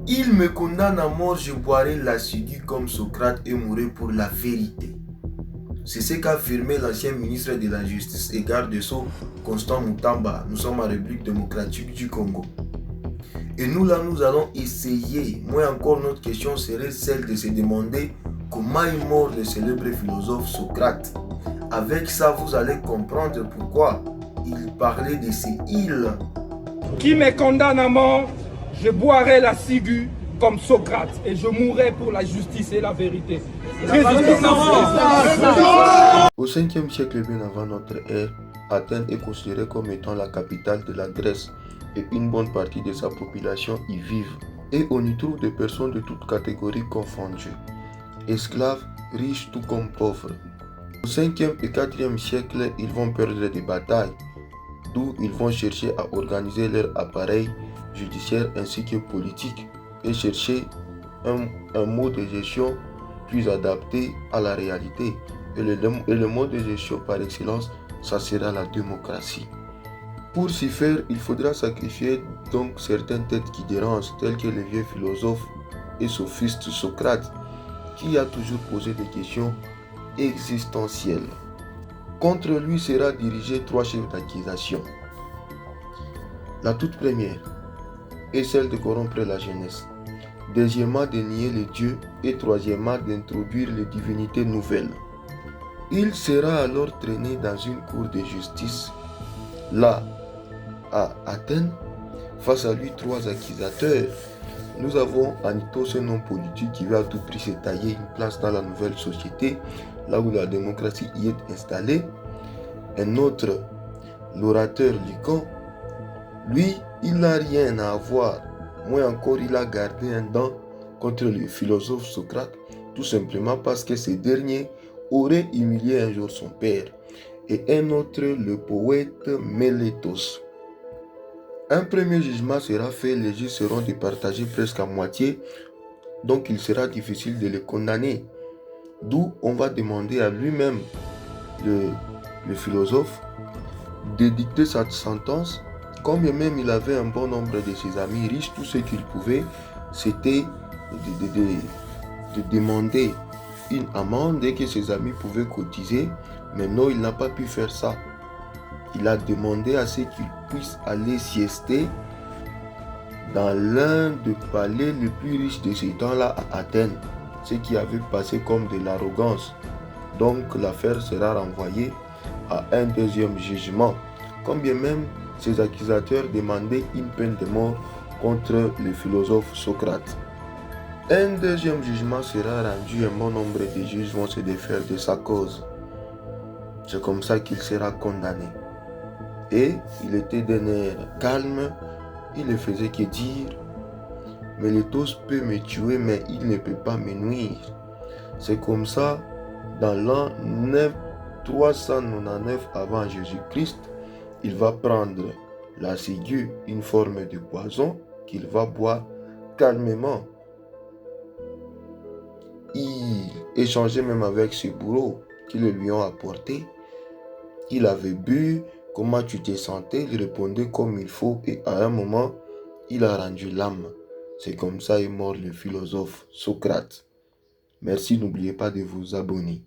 Il me condamne à mort, je boirai l'assidu comme Socrate et mourrai pour la vérité. C'est ce qu'a affirmé l'ancien ministre de la Justice et garde-sceau Constant Moutamba. Nous sommes en République démocratique du Congo. Et nous là, nous allons essayer. Moi encore, notre question serait celle de se demander comment est mort le célèbre philosophe Socrate. Avec ça, vous allez comprendre pourquoi il parlait de ces îles. Qui me condamne à mort, je boirai la ciguë comme Socrate et je mourrai pour la justice et la vérité. Au 5e siècle bien avant notre ère, Athènes est considérée comme étant la capitale de la Grèce et une bonne partie de sa population y vivent. Et on y trouve des personnes de toutes catégories confondues, esclaves, riches tout comme pauvres. Au 5e et 4e siècle, ils vont perdre des batailles, d'où ils vont chercher à organiser leur appareil judiciaire ainsi que politique et chercher un mode de gestion plus adapté à la réalité. Et le mode de gestion par excellence, ça sera la démocratie. Pour s'y faire, il faudra sacrifier donc certaines têtes qui dérangent, tels que le vieux philosophe et sophiste Socrate, qui a toujours posé des questions existentielles. Contre lui sera dirigé 3 chefs d'accusation. La toute première est celle de corrompre la jeunesse. Deuxièmement, de nier les dieux. Et troisièmement, d'introduire les divinités nouvelles. Il sera alors traîné dans une cour de justice, là, à Athènes. Face à lui, 3 accusateurs. Nous avons Anytos, un homme politique qui veut à tout prix se tailler une place dans la nouvelle société, là où la démocratie y est installée. Un autre, l'orateur Lycon, lui, il n'a rien à voir. Moins encore, il a gardé un dent contre le philosophe Socrate, tout simplement parce que ce dernier aurait humilié un jour son père. Et un autre, le poète Mélétos. Un premier jugement sera fait, les juges seront départagés presque à moitié, donc il sera difficile de les condamner. D'où on va demander à lui-même, le philosophe, de dicter sa sentence. Comme même il avait un bon nombre de ses amis riches, tout ce qu'il pouvait, c'était de demander une amende et que ses amis pouvaient cotiser. Mais non, il n'a pas pu faire ça. Il a demandé à ce qu'il puisse aller siester dans l'un des palais les plus riches de ce temps-là à Athènes, ce qui avait passé comme de l'arrogance. Donc l'affaire sera renvoyée à un deuxième jugement. Quand bien même ces accusateurs demandaient une peine de mort contre le philosophe Socrate. Un deuxième jugement sera rendu, un bon nombre de juges vont se défaire de sa cause. C'est comme ça qu'il sera condamné. Et il était d'un air calme, il ne faisait que dire « Mélétos peut me tuer, mais il ne peut pas me nuire ». C'est comme ça, dans l'an 399 avant Jésus-Christ, il va prendre la ciguë, une forme de poison, qu'il va boire calmement. Il échangeait même avec ce bourreau qui le lui ont apporté. Il avait bu, comment tu te sentais? Il répondait comme il faut et à un moment, il a rendu l'âme. C'est comme ça est mort le philosophe Socrate. Merci, n'oubliez pas de vous abonner.